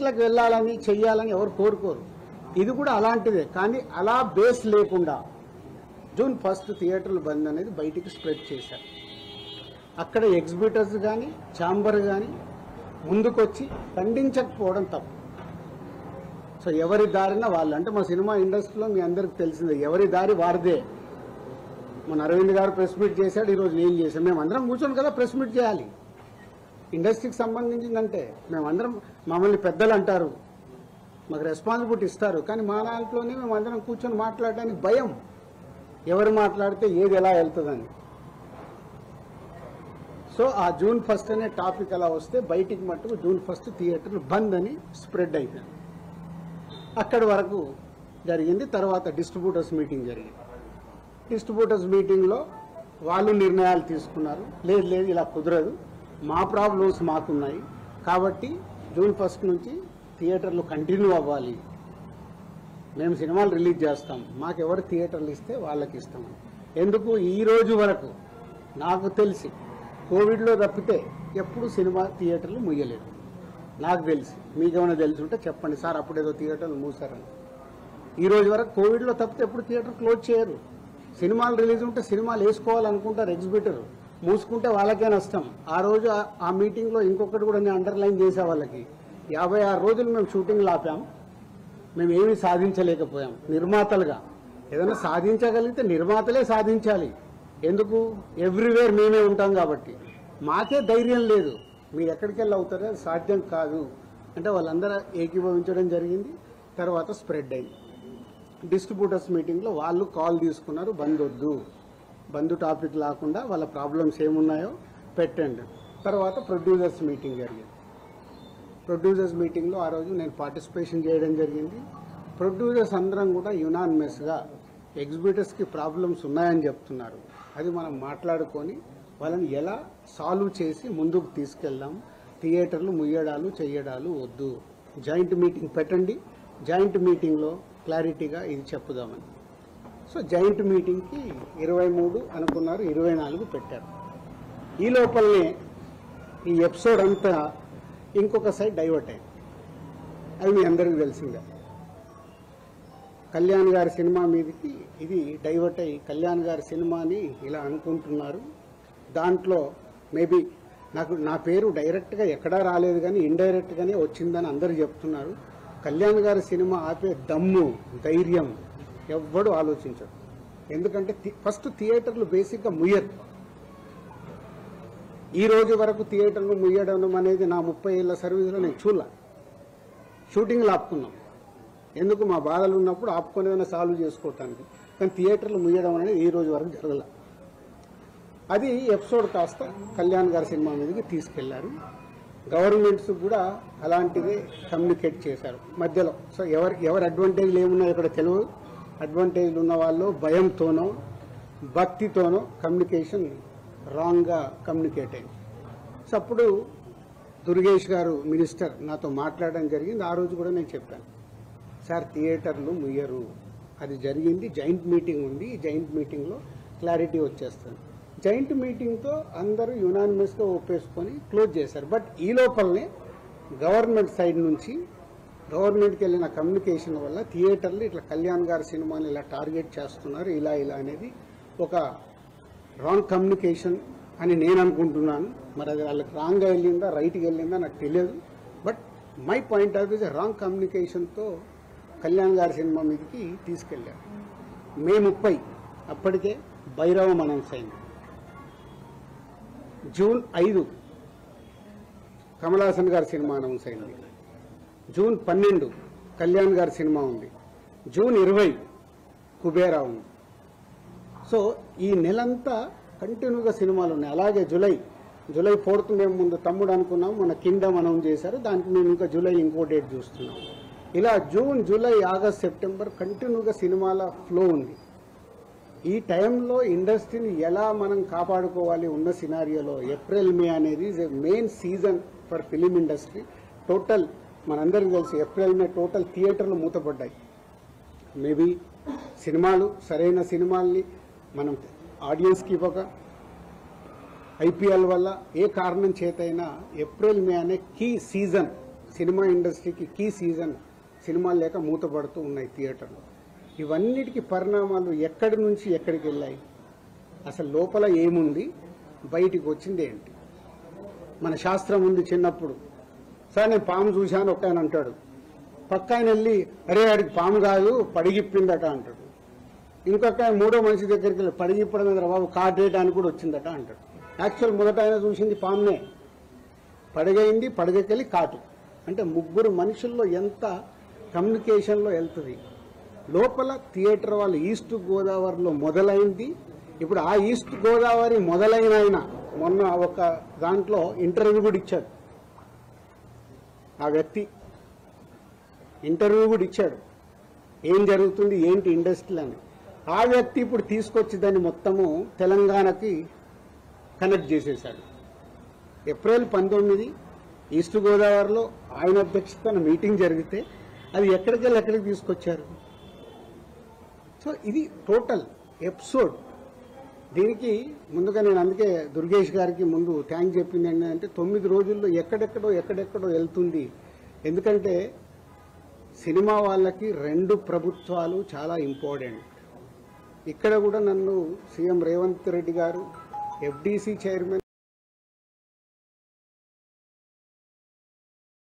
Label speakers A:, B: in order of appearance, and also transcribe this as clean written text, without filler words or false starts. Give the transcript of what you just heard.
A: ఇట్లకి వెళ్ళాలని చెయ్యాలని ఎవరు కోరుకోరు. ఇది కూడా అలాంటిదే. కానీ అలా బేస్ లేకుండా జూన్ 1 థియేటర్లు బంద్ అనేది బయటికి స్ప్రెడ్ చేశారు. అక్కడ ఎగ్జిబిటర్స్ కానీ ఛాంబర్ కానీ ముందుకొచ్చి ఖండించకపోవడం తప్పు. సో ఎవరి దారిన వాళ్ళు, అంటే మా సినిమా ఇండస్ట్రీలో మీ అందరికి తెలిసిందే, ఎవరి దారి వారిదే. మన అరవింద్ గారు ప్రెస్ మీట్ చేశాడు, ఈరోజు నేను చేశాను. మేము అందరం కూర్చొని కదా ప్రెస్ మీట్ చేయాలి. ఇండస్ట్రీకి సంబంధించిందంటే మేమందరం, మమ్మల్ని పెద్దలు అంటారు, మాకు రెస్పాన్సిబిలిటీ ఇస్తారు, కానీ మా దాంట్లోనే మేము అందరం కూర్చొని మాట్లాడడానికి భయం, ఎవరు మాట్లాడితే ఏది ఎలా వెళ్తుందని. సో ఆ జూన్ 1 అనే టాపిక్ అలా వస్తే బయటికి మట్టుకు జూన్ 1 థియేటర్లు బంద్ అని స్ప్రెడ్ అయిపోయింది. అక్కడి వరకు జరిగింది. తర్వాత డిస్ట్రిబ్యూటర్స్ మీటింగ్ జరిగింది. డిస్ట్రిబ్యూటర్స్ మీటింగ్లో వాళ్ళు నిర్ణయాలు తీసుకున్నారు, లేదు లేదు ఇలా కుదరదు, మా ప్రాబ్లమ్స్ మాకున్నాయి కాబట్టి జూన్ 1 నుంచి థియేటర్లు కంటిన్యూ అవ్వాలి, మేము సినిమాలు రిలీజ్ చేస్తాం, మాకెవరు థియేటర్లు ఇస్తే వాళ్ళకి ఇస్తామని. ఎందుకు ఈ రోజు వరకు నాకు తెలిసి కోవిడ్లో తప్పితే ఎప్పుడు సినిమా థియేటర్లు ముయ్యలేదు నాకు తెలిసి. మీకేమైనా తెలిసి ఉంటే చెప్పండి సార్, అప్పుడేదో థియేటర్లు మూసారని. ఈ రోజు వరకు కోవిడ్లో తప్పితే ఎప్పుడు థియేటర్ క్లోజ్ చేయరు. సినిమాలు రిలీజ్ ఉంటే సినిమాలు వేసుకోవాలనుకుంటారు ఎగ్జిబిటర్, మూసుకుంటే వాళ్ళకే నష్టం. ఆ రోజు ఆ మీటింగ్లో ఇంకొకటి కూడా నేను అండర్లైన్ చేసే వాళ్ళకి, 56 రోజులు మేము షూటింగ్లు ఆపాం, మేము ఏమీ సాధించలేకపోయాం. నిర్మాతలుగా ఏదైనా సాధించగలిగితే నిర్మాతలే సాధించాలి. ఎందుకు? ఎవ్రీవేర్ మేమే ఉంటాం కాబట్టి. మాకే ధైర్యం లేదు, మీరు ఎక్కడికి వెళ్ళి అవుతారో అది సాధ్యం కాదు అంటే వాళ్ళందరూ ఏకీభవించడం జరిగింది. తర్వాత స్ప్రెడ్ అయింది. డిస్ట్రిబ్యూటర్స్ మీటింగ్లో వాళ్ళు కాల్ తీసుకున్నారు, బంద్ వద్దు, బంద్ టాపిక్ లేకుండా వాళ్ళ ప్రాబ్లమ్స్ ఏమున్నాయో పెట్టండి. తర్వాత ప్రొడ్యూసర్స్ మీటింగ్ జరిగింది. ప్రొడ్యూసర్స్ మీటింగ్లో ఆ రోజు నేను పార్టిసిపేషన్ చేయడం జరిగింది. ప్రొడ్యూసర్స్ అందరం కూడా యునానిమస్గా ఎగ్జిబిటర్స్కి ప్రాబ్లమ్స్ ఉన్నాయని చెప్తున్నారు. అది మనం మాట్లాడుకొని వాళ్ళని ఎలా సాల్వ్ చేసి ముందుకు తీసుకెళ్దాం, థియేటర్లు ముయ్యడాలు చెయ్యడాలు వద్దు, జాయింట్ మీటింగ్ పెట్టండి, జాయింట్ మీటింగ్లో క్లారిటీగా ఇది చెప్పుదామని. సో జాయింట్ మీటింగ్కి 23 అనుకున్నారు, 24 పెట్టారు. ఈ లోపలనే ఈ ఎపిసోడ్ అంతా ఇంకొక సైడ్ డైవర్ట్ అయింది. అది మీ అందరికీ తెలిసిందే. కళ్యాణ్ గారి సినిమా మీదకి ఇది డైవర్ట్ అయ్యి కళ్యాణ్ గారి సినిమాని ఇలా అనుకుంటున్నారు. దాంట్లో మేబీ నా పేరు డైరెక్ట్గా ఎక్కడా రాలేదు కానీ ఇండైరెక్ట్గానే వచ్చిందని అందరూ చెప్తున్నారు. కళ్యాణ్ గారి సినిమా ఆపే దమ్ము ధైర్యం ఎవ్వడు ఆలోచించడు. ఎందుకంటే ఫస్ట్ థియేటర్లు బేసిక్గా ముయ్యరు. ఈ రోజు వరకు థియేటర్లు ముయ్యడం అనేది నా 30 ఏళ్ల సర్వీస్లో నేను చూడలే. షూటింగ్లు ఆపుకున్నాం, ఎందుకు మా బాధలు ఉన్నప్పుడు ఆపుకొని ఏదైనా సాల్వ్ చేసుకోవటానికి. కానీ థియేటర్లు ముయ్యడం అనేది ఈ రోజు వరకు జరగల. అది ఎపిసోడ్ కాస్త కళ్యాణ్ గారి సినిమా మీదకి తీసుకెళ్లారు. గవర్నమెంట్స్ కూడా అలాంటిదే కమ్యూనికేట్ చేశారు మధ్యలో. సో ఎవరి అడ్వాంటేజ్లు ఏమున్నాయో ఇక్కడ తెలియదు. అడ్వాంటేజ్లు ఉన్న వాళ్ళు భయంతోనో భక్తితోనో కమ్యూనికేషన్ రాంగ్గా కమ్యూనికేట్ అయింది. సో అప్పుడు దుర్గేష్ గారు మినిస్టర్ నాతో మాట్లాడడం జరిగింది. ఆ రోజు కూడా నేను చెప్పాను, సార్ థియేటర్లు ముయ్యరు, అది జరిగింది, జాయింట్ మీటింగ్ ఉంది, ఈ జాయింట్ మీటింగ్లో క్లారిటీ వచ్చేస్తుంది. జాయింట్ మీటింగ్తో అందరూ యునానిమస్గా ఒప్పేసుకొని క్లోజ్ చేశారు. బట్ ఈ లోపలనే గవర్నమెంట్ సైడ్ నుంచి గవర్నమెంట్కి వెళ్ళిన కమ్యూనికేషన్ వల్ల థియేటర్లు ఇట్లా కళ్యాణ్ గారి సినిమాని ఇలా టార్గెట్ చేస్తున్నారు, ఇలా అనేది ఒక రాంగ్ కమ్యూనికేషన్ అని నేను అనుకుంటున్నాను. మరి అది వాళ్ళకి రాంగ్గా వెళ్ళిందా రైట్గా వెళ్ళిందా నాకు తెలియదు. But my point of views wrong కమ్యూనికేషన్తో కళ్యాణ్ గారి సినిమా మీదకి తీసుకెళ్ళారు. మే 30 అప్పటికే భైరవం అనౌన్స్ అయింది. జూన్ 5 కమల్ హాసన్ గారి సినిమా అనౌన్స్ అయింది. జూన్ 12 కళ్యాణ్ గారి సినిమా ఉంది. జూన్ 20 కుబేరా ఉంది. సో ఈ నెలంతా కంటిన్యూగా సినిమాలు ఉన్నాయి. అలాగే జూలై 4th మేము ముందు తమ్ముడు అనుకున్నాం, మన కింగ్డమ్ అనౌన్స్ చేశారు, దానికి మేము ఇంకా జూలై ఇంకో డేట్ చూస్తున్నాం. ఇలా జూన్, జూలై, ఆగస్ట్, సెప్టెంబర్ కంటిన్యూగా సినిమాల ఫ్లో ఉంది. ఈ టైంలో ఇండస్ట్రీని ఎలా మనం కాపాడుకోవాలి ఉన్న సినారియోలో ఏప్రిల్ మే అనేది is a main season for film industry. Total మనందరికీ తెలుసు ఏప్రిల్ మే టోటల్ థియేటర్లు మూతపడ్డాయి. మేబీ సినిమాలు సరైన సినిమాల్ని మనం ఆడియన్స్కి ఇవ్వక, ఐపీఎల్ వల్ల ఏ కారణం చేతైనా ఏప్రిల్ మే అనే కీ సీజన్ సినిమా ఇండస్ట్రీకి కీ సీజన్, సినిమాలు లేక మూతపడుతూ ఉన్నాయి థియేటర్లు. ఇవన్నిటికీ పరిణామాలు ఎక్కడి నుంచి ఎక్కడికి వెళ్ళాయి, అసలు లోపల ఏముంది, బయటికి వచ్చింది ఏంటి? మన శాస్త్రం ఉంది. చిన్నప్పుడు సార్ నేను పాము చూశాను ఒక ఆయన అంటాడు, పక్క ఆయన వెళ్ళి అరే ఆడికి పాము కాదు పడిగిప్పిందట అంటాడు. ఇంకొక మూడో మనిషి దగ్గరికి వెళ్ళి పడిగిప్పడం మీద బాబు కాటేయడానికి కూడా వచ్చిందట అంటాడు. యాక్చువల్ మొదట ఆయన చూసింది పామునే, పడగైంది, పడగకెళ్ళి కాటు. అంటే ముగ్గురు మనుషుల్లో ఎంత కమ్యూనికేషన్లో వెళ్తుంది. లోపల థియేటర్ వాళ్ళు ఈస్ట్ గోదావరిలో మొదలైంది. ఇప్పుడు ఆ ఈస్ట్ గోదావరి మొదలైన ఆయన మొన్న ఒక దాంట్లో ఇంటర్వ్యూ కూడా ఇచ్చాడు. ఆ వ్యక్తి ఇంటర్వ్యూ కూడా ఇచ్చాడు, ఏం జరుగుతుంది ఏంటి ఇండస్ట్రీలు అని. ఆ వ్యక్తి ఇప్పుడు తీసుకొచ్చి దాన్ని మొత్తము తెలంగాణకి కనెక్ట్ చేసేశాడు. ఏప్రిల్ 19 ఈస్ట్ గోదావరిలో ఆయన అధ్యక్షతన మీటింగ్ జరిగితే అది ఎక్కడికి వెళ్ళి ఎక్కడికి తీసుకొచ్చారు. సో ఇది టోటల్ ఎపిసోడ్. దీనికి ముందుగా నేను అందుకే దుర్గేష్ గారికి ముందు థ్యాంక్ చెప్పింది ఏంటంటే 9 రోజుల్లో ఎక్కడెక్కడో వెళ్తుంది. ఎందుకంటే సినిమా వాళ్ళకి 2 ప్రభుత్వాలు చాలా ఇంపార్టెంట్. ఇక్కడ కూడా నన్ను సీఎం రేవంత్ రెడ్డి గారు, FDC చైర్మన్